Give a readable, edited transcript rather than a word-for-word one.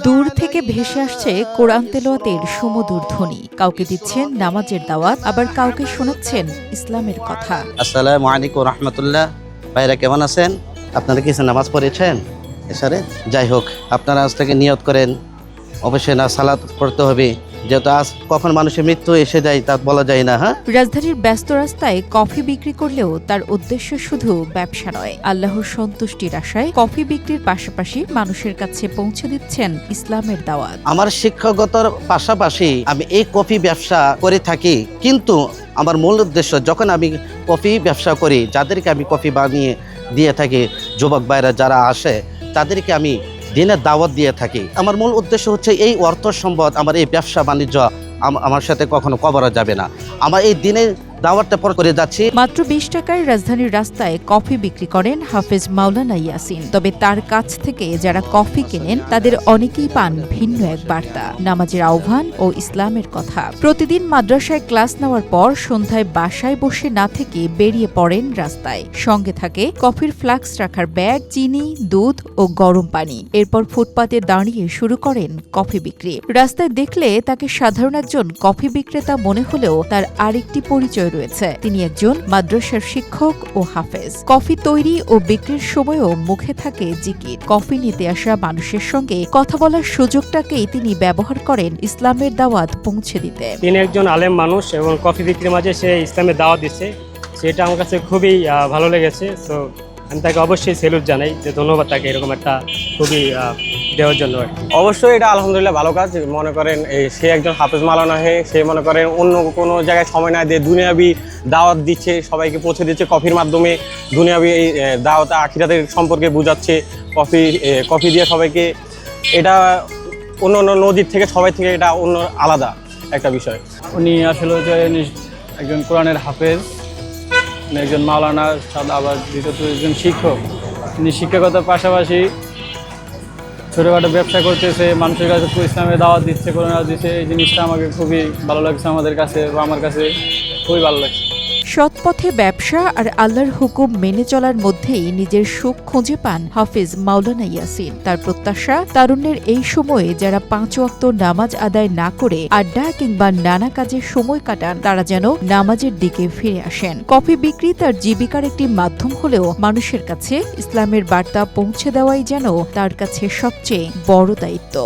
দূর থেকে ভেসে আসছে কোরআন তেলাওয়াতের সুমধুর ধ্বনি। কাউকে দিচ্ছেন নামাজের দাওয়াত, আবার কাউকে শোনাচ্ছেন ইসলামের কথা। আসসালামু আলাইকুম রহমতুল্লাহ। ভাইরা কেমন আছেন? আপনারা কিছু নামাজ পড়েছেন এসারে? যাই হোক, আপনারা আজ থেকে নিয়ত করেন অবশ্যই না সালাত পড়তে হবে, যেহেতু আজ কখন মানুষের মৃত্যু এসে যায় তা বলা যায় না। রাজধানীর ব্যস্ত রাস্তায় কফি বিক্রি করলেও তার উদ্দেশ্য শুধু ব্যবসা নয়, আল্লাহর সন্তুষ্টির আশায় কফি বিক্রির পাশাপাশি মানুষের কাছে পৌঁছে দিচ্ছেন ইসলামের দাওয়াত। আমার শিক্ষকতার পাশাপাশি আমি এই কফি ব্যবসা করে থাকি, কিন্তু আমার মূল উদ্দেশ্য যখন আমি কফি ব্যবসা করি, যাদেরকে আমি কফি বানিয়ে দিয়ে থাকি, যুবক ভাইরা যারা আসে তাদেরকে আমি দিনের দাওয়াত দিয়ে থাকি। আমার মূল উদ্দেশ্য হচ্ছে এই অর্থ সম্পদ, আমার এই ব্যবসা বাণিজ্য আমার সাথে কখনো কবরা যাবে না। আমার এই দিনের দাওয়াতটা পর করে যাচ্ছি। মাত্র 20 টাকায় রাজধানীর রাস্তায় কফি বিক্রি করেন হাফেজ মাওলানা ইয়াসিন। তবে তার কাছ থেকে যারা কফি কেনেন তাদের অনেকেই পান ভিন্ন এক বার্তা, নামাজের আহ্বান ও ইসলামের কথা। প্রতিদিন মাদ্রাসায় ক্লাস নেওয়ার পর সন্ধ্যায় বাসায় বসে না থেকে বেরিয়ে পড়েন রাস্তায়। সঙ্গে থাকে কফির ফ্লাক্স রাখার ব্যাগ, চিনি, দুধ ও গরম পানি। এরপর ফুটপাতে দাঁড়িয়ে শুরু করেন কফি বিক্রি। রাস্তায় দেখলে তাকে সাধারণ একজন কফি বিক্রেতা মনে হলেও তার আরেকটি পরিচয় রয়েছে, তিনি একজন মাদ্রাসার শিক্ষক ও হাফেজ। কফি তৈরি ও বিক্রির সময়ও মুখে থাকে জিকির। কফি নিতে আসা মানুষের সঙ্গে কথা বলার সুযোগটাকেই তিনি ব্যবহার করেন ইসলামের দাওয়াত পৌঁছে দিতে। তিনি একজন আলেম মানুষ এবং কফি বিক্রির মাঝে সে ইসলামের দাওয়াত দিচ্ছে, সেটা আমার কাছে খুবই ভালো লেগেছে। সো আমি তাকে অবশ্যই সেলুট জানাই, যে ধন্যবাদ তাকে এরকম একটা খুবই দেওয়ার জন্য। অবশ্যই এটা আলহামদুলিল্লাহ ভালো কাজ। মনে করেন সে একজন হাফেজ মাওলানা হয়ে সে মনে করেন অন্য কোনো জায়গায় সময় না দিয়ে দুনিয়াবি দাওয়াত দিচ্ছে, সবাইকে পৌঁছে দিচ্ছে কফির মাধ্যমে। দুনিয়াবি এই দাওয়াত আখিরাতের সম্পর্কে বোঝাচ্ছে কফি দিয়ে সবাইকে। এটা অন্য অন্য নদীর থেকে সবাই থেকে এটা অন্য আলাদা একটা বিষয়। উনি আসলে একজন কোরআনের হাফেজ, একজন মাওলানা, আবার দ্বিতীয়ত একজন শিক্ষক। তিনি শিক্ষকতার পাশাপাশি ছোটোখাটো ব্যবসা করতেছে, মানুষের কাছে ইসলামের দাওয়াত দিচ্ছে, কোরআন দিচ্ছে। এই জিনিসটা আমাকে খুবই ভালো লাগছে, আমাদের কাছে বা আমার কাছে খুবই ভালো লাগছে। সৎ পথে ব্যবসা আর আল্লাহর হুকুম মেনে চলার মধ্যেই নিজের সুখ খুঁজে পান হাফেজ মাওলানা ইয়াসিন। তার প্রত্যাশা, তারুণ্যের এই সময়ে যারা 5 ওয়াক্ত নামাজ আদায় না করে আড্ডা কিংবা নানা কাজে সময় কাটান, তারা যেন নামাজের দিকে ফিরে আসেন। কফি বিক্রি তার জীবিকার একটি মাধ্যম হলেও মানুষের কাছে ইসলামের বার্তা পৌঁছে দেওয়াই যেন তার কাছে সবচেয়ে বড় দায়িত্ব।